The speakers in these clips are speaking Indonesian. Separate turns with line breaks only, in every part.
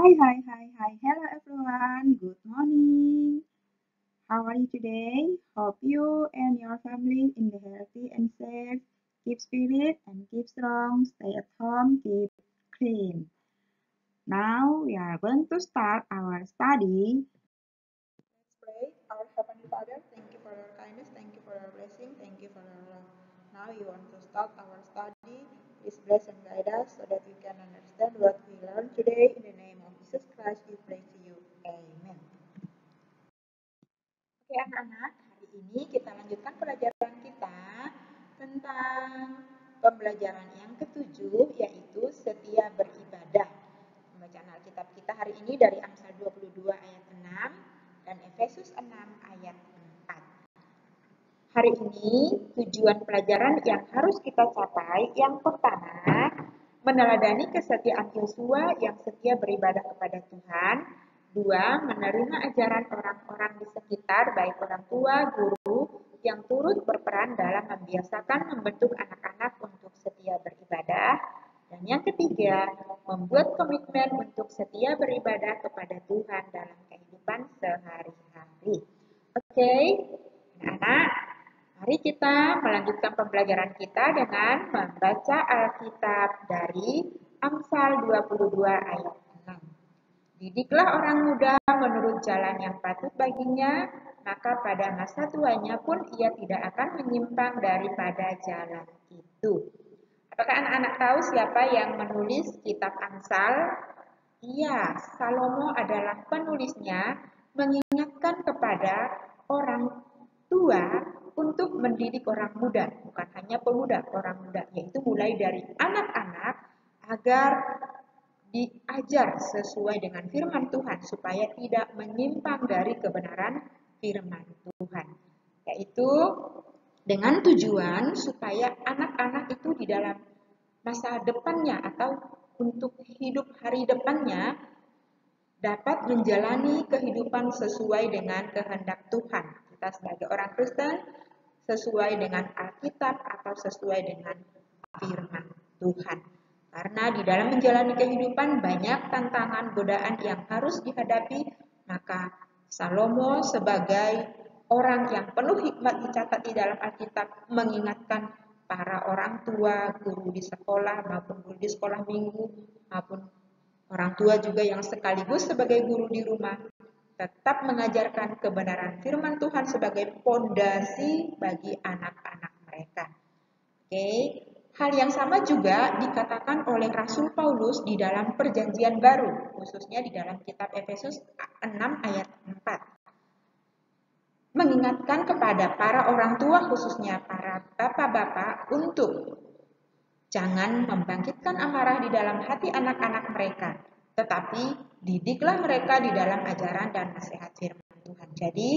Hi. Hello everyone. Good morning. How are you today? Hope you and your family in the healthy and safe. Keep spirit and keep strong. Stay at home. Keep clean. Now we are going to start our study. Let's pray. Our Heavenly Father, thank you for your kindness. Thank you for your blessing. Thank you for your love. Now we want to start our study. Please bless and guide us so that we can understand what we learn today. In the name of Jesus Christ, we pray to you. Amen. Oke anak-anak, hari ini kita lanjutkan pelajaran kita tentang pembelajaran yang ketujuh, yaitu setia beribadah. Pembacaan Alkitab kita hari ini dari Amsal 22 ayat 6 dan Efesus 6 ayat 4. Hari ini tujuan pelajaran yang harus kita capai yang pertama, meneladani kesetiaan Yosua yang setia beribadah kepada Tuhan. Dua, menerima ajaran orang-orang di sekitar, baik orang tua, guru, yang turut berperan dalam membiasakan membentuk anak-anak untuk setia beribadah. Dan yang ketiga, membuat komitmen untuk setia beribadah kepada Tuhan dalam kehidupan sehari-hari. Oke, anak-anak, mari kita melanjutkan pembelajaran kita dengan membaca Alkitab dari Amsal 22 ayat 6. Didiklah orang muda menurut jalan yang patut baginya, maka pada masa tuanya pun ia tidak akan menyimpang daripada jalan itu. Apakah anak-anak tahu siapa yang menulis kitab Amsal? Iya, Salomo adalah penulisnya, mengingatkan kepada orang tua untuk mendidik orang muda, bukan hanya pemuda, orang muda, yaitu mulai dari anak-anak agar diajar sesuai dengan firman Tuhan supaya tidak menyimpang dari kebenaran firman Tuhan. Yaitu dengan tujuan supaya anak-anak itu di dalam masa depannya atau untuk hidup hari depannya dapat menjalani kehidupan sesuai dengan kehendak Tuhan. Kita sebagai orang Kristen sesuai dengan Alkitab atau sesuai dengan firman Tuhan. Karena di dalam menjalani kehidupan banyak tantangan godaan yang harus dihadapi, maka Salomo sebagai orang yang penuh hikmat dicatat di dalam Alkitab mengingatkan para orang tua, guru di sekolah maupun guru di sekolah minggu maupun orang tua juga yang sekaligus sebagai guru di rumah tetap mengajarkan kebenaran firman Tuhan sebagai fondasi bagi anak-anak mereka. Oke. Hal yang sama juga dikatakan oleh Rasul Paulus di dalam Perjanjian Baru, khususnya di dalam kitab Efesus 6 ayat 4. Mengingatkan kepada para orang tua, khususnya para bapak-bapak, untuk jangan membangkitkan amarah di dalam hati anak-anak mereka, tetapi didiklah mereka di dalam ajaran dan nasihat firman Tuhan. Jadi,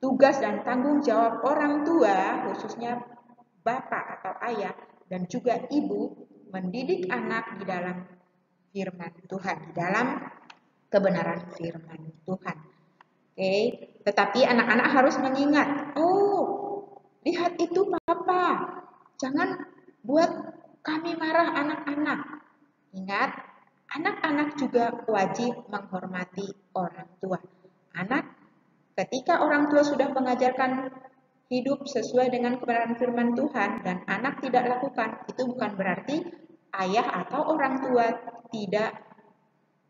tugas dan tanggung jawab orang tua, khususnya bapak atau ayah, dan juga ibu mendidik anak di dalam firman Tuhan, di dalam kebenaran firman Tuhan. Oke, tetapi anak-anak harus mengingat, lihat itu papa, jangan buat kami marah anak-anak. Ingat, anak-anak juga wajib menghormati orang tua. Anak, ketika orang tua sudah mengajarkan hidup sesuai dengan kebenaran firman Tuhan dan anak tidak lakukan, itu bukan berarti ayah atau orang tua tidak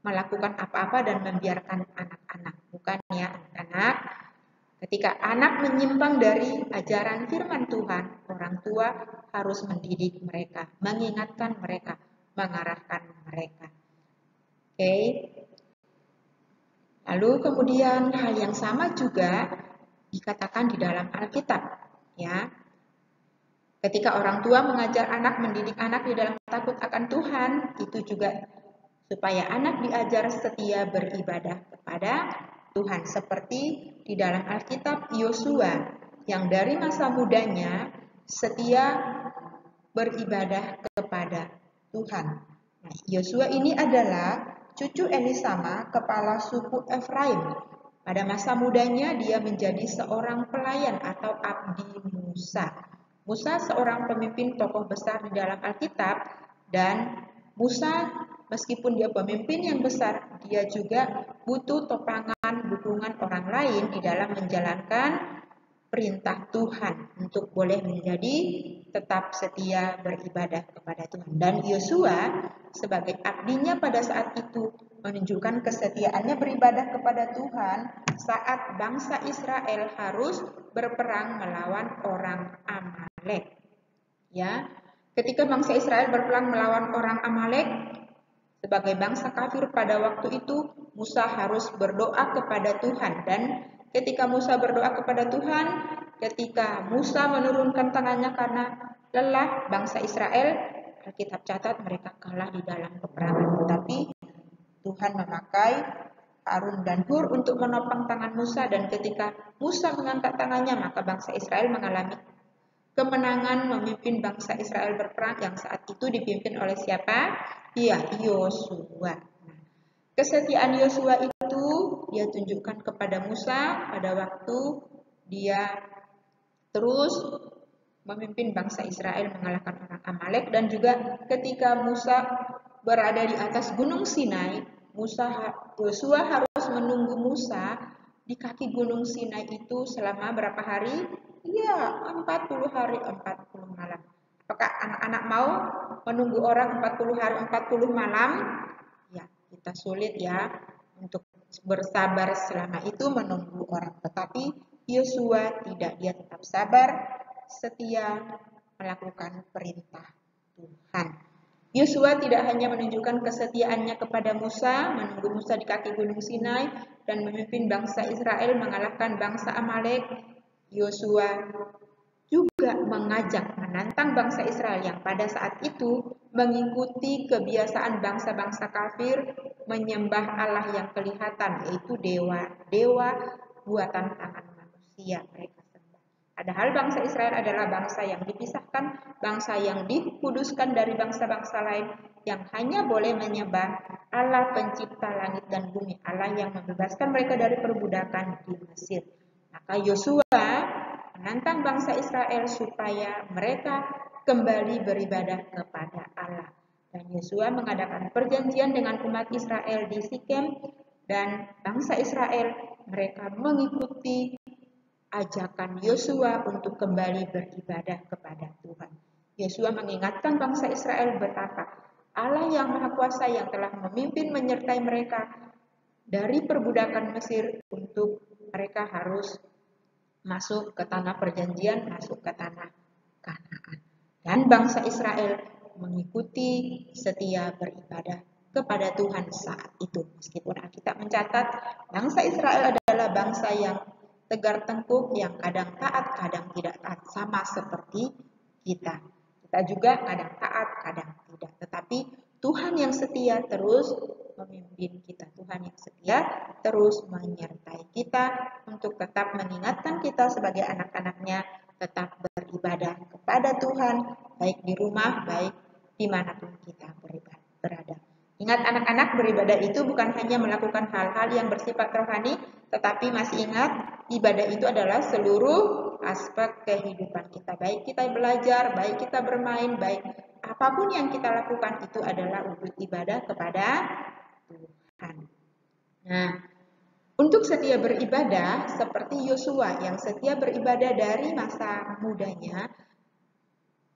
melakukan apa-apa dan membiarkan anak-anak. Bukan ya anak-anak. Ketika anak menyimpang dari ajaran firman Tuhan, orang tua harus mendidik mereka, mengingatkan mereka, mengarahkan mereka. Oke. Lalu kemudian hal yang sama juga dikatakan di dalam Alkitab, ya. Ketika orang tua mengajar anak, mendidik anak di dalam takut akan Tuhan, itu juga supaya anak diajar setia beribadah kepada Tuhan. Seperti di dalam Alkitab Yosua yang dari masa mudanya setia beribadah kepada Tuhan. Nah, Yosua ini adalah cucu Elisama, kepala suku Efraim. Pada masa mudanya dia menjadi seorang pelayan atau abdi Musa. Musa seorang pemimpin tokoh besar di dalam Alkitab dan Musa meskipun dia pemimpin yang besar, dia juga butuh topangan dukungan orang lain di dalam menjalankan perintah Tuhan untuk boleh menjadi tetap setia beribadah kepada Tuhan. Dan Yosua sebagai abdinya pada saat itu menunjukkan kesetiaannya beribadah kepada Tuhan saat bangsa Israel harus berperang melawan orang Amalek. Ya, ketika bangsa Israel berperang melawan orang Amalek sebagai bangsa kafir pada waktu itu, Musa harus berdoa kepada Tuhan. Dan ketika Musa berdoa kepada Tuhan, ketika Musa menurunkan tangannya karena lelah, bangsa Israel, Alkitab catat mereka kalah di dalam peperangan. Tetapi Tuhan memakai Harun dan Hur untuk menopang tangan Musa, dan ketika Musa mengangkat tangannya, maka bangsa Israel mengalami kemenangan memimpin bangsa Israel berperang yang saat itu dipimpin oleh siapa? Ya, Yosua. Nah, kesetiaan Yosua itu dia tunjukkan kepada Musa pada waktu dia terus memimpin bangsa Israel mengalahkan orang Amalek, dan juga ketika Musa berada di atas gunung Sinai, Yosua harus menunggu Musa di kaki gunung Sinai itu selama berapa hari? Iya, 40 hari 40 malam. Apakah anak-anak mau menunggu orang 40 hari 40 malam? Ya, kita sulit ya untuk bersabar selama itu menunggu orang. Tetapi Yosua tidak, dia tetap sabar, setia melakukan perintah Tuhan. Yosua tidak hanya menunjukkan kesetiaannya kepada Musa, menunggu Musa di kaki gunung Sinai, dan memimpin bangsa Israel mengalahkan bangsa Amalek. Yosua juga mengajak menantang bangsa Israel yang pada saat itu mengikuti kebiasaan bangsa-bangsa kafir menyembah Allah yang kelihatan, yaitu dewa buatan tangan manusia mereka sembah. Padahal bangsa Israel adalah bangsa yang dipisahkan, bangsa yang dikuduskan dari bangsa-bangsa lain, yang hanya boleh menyembah Allah pencipta langit dan bumi, Allah yang membebaskan mereka dari perbudakan di Mesir. Maka Yosua menantang bangsa Israel supaya mereka kembali beribadah kepada Allah. Dan Yosua mengadakan perjanjian dengan umat Israel di Sikem, dan bangsa Israel mereka mengikuti ajakan Yosua untuk kembali beribadah kepada Tuhan. Yosua mengingatkan bangsa Israel betapa Allah yang Maha Kuasa yang telah memimpin menyertai mereka dari perbudakan Mesir untuk mereka harus masuk ke tanah perjanjian, masuk ke tanah Kanaan. Dan bangsa Israel mengikuti setia beribadah kepada Tuhan saat itu. Meskipun Alkitab mencatat bangsa Israel adalah bangsa yang tegar tengkuk, yang kadang taat, kadang tidak taat, sama seperti kita. Kita juga kadang taat, kadang tidak. Tetapi Tuhan yang setia terus memimpin kita. Tuhan yang setia terus menyertai kita untuk tetap mengingatkan kita sebagai anak-anaknya tetap beribadah kepada Tuhan, baik di rumah, baik dimanapun kita berada. Ingat anak-anak, beribadah itu bukan hanya melakukan hal-hal yang bersifat rohani, tetapi masih ingat ibadah itu adalah seluruh aspek kehidupan kita. Baik kita belajar, baik kita bermain, baik apapun yang kita lakukan itu adalah wujud ibadah kepada Tuhan. Nah, untuk setia beribadah seperti Yosua yang setia beribadah dari masa mudanya,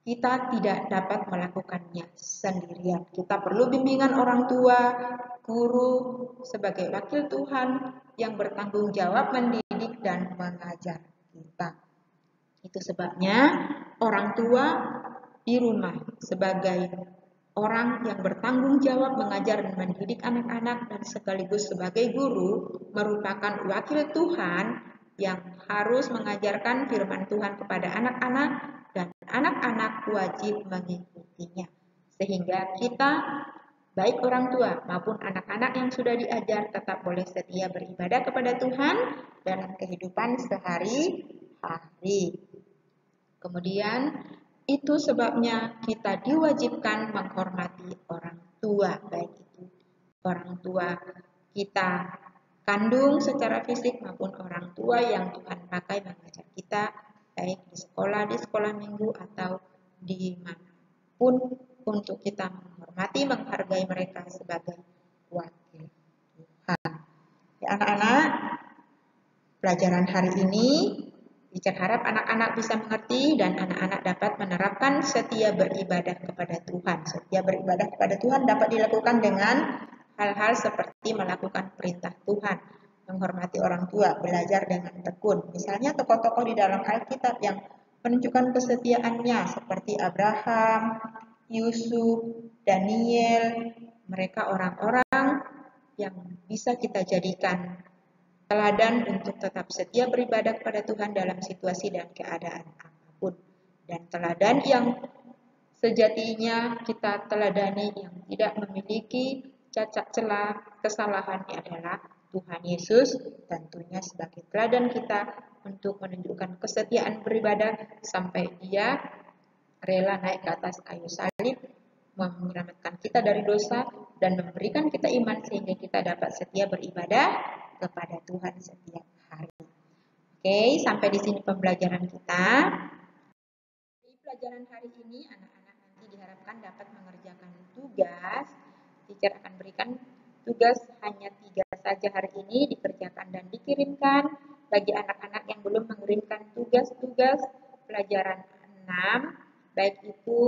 kita tidak dapat melakukannya sendirian. Kita perlu bimbingan orang tua, guru, sebagai wakil Tuhan yang bertanggung jawab mendidik dan mengajar kita. Itu sebabnya orang tua di rumah sebagai orang yang bertanggung jawab mengajar dan mendidik anak-anak dan sekaligus sebagai guru merupakan wakil Tuhan yang harus mengajarkan firman Tuhan kepada anak-anak, dan anak-anak wajib mengikutinya. Sehingga kita, baik orang tua maupun anak-anak yang sudah diajar, tetap boleh setia beribadah kepada Tuhan dalam kehidupan sehari-hari. Kemudian, itu sebabnya kita diwajibkan menghormati orang tua, baik itu orang tua kita kandung secara fisik maupun orang tua yang Tuhan pakai mengajar kita, baik di sekolah minggu atau dimanapun untuk kita menghormati, menghargai mereka sebagai wakil Tuhan. Ya, anak-anak, pelajaran hari ini teacher harap anak-anak bisa mengerti dan anak-anak dapat menerapkan setia beribadah kepada Tuhan. Setia beribadah kepada Tuhan dapat dilakukan dengan hal-hal seperti melakukan perintah Tuhan, menghormati orang tua, belajar dengan tekun. Misalnya tokoh-tokoh di dalam Alkitab yang menunjukkan kesetiaannya seperti Abraham, Yusuf, Daniel. Mereka orang-orang yang bisa kita jadikan teladan untuk tetap setia beribadah kepada Tuhan dalam situasi dan keadaan apapun. Dan teladan yang sejatinya kita teladani yang tidak memiliki cacat celah kesalahan adalah Tuhan Yesus, tentunya sebagai teladan kita untuk menunjukkan kesetiaan beribadah sampai Dia rela naik ke atas kayu salib, menyelamatkan kita dari dosa dan memberikan kita iman sehingga kita dapat setia beribadah kepada Tuhan setiap hari. Oke, sampai di sini pembelajaran kita. Di pelajaran hari ini anak-anak nanti diharapkan dapat mengerjakan tugas. Teacher akan berikan tugas hanya 3 saja hari ini, dikerjakan dan dikirimkan. Bagi anak-anak yang belum mengirimkan tugas-tugas pelajaran 6, baik itu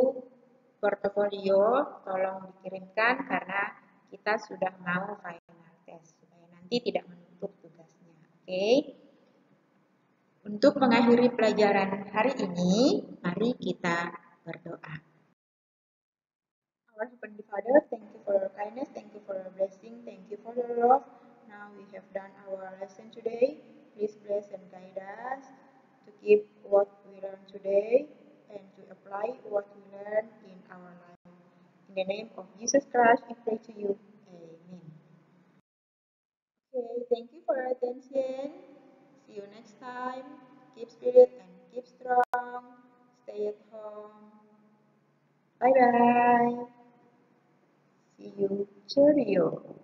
portofolio, tolong dikirimkan karena kita sudah mau final test supaya nanti tidak menumpuk tugasnya. Oke. Untuk mengakhiri pelajaran hari ini, mari kita berdoa. Our Heavenly Father, thank you for your kindness, thank you for your blessing, thank you for your love. Now we have done our lesson today. Please bless and guide us to keep what we learned today and to apply what we learned in our life. In the name of Jesus Christ, we pray to you. Amen. Okay, thank you for your attention. See you next time. Keep spirit and keep strong. Stay at home. Bye-bye. See you. Cheerio.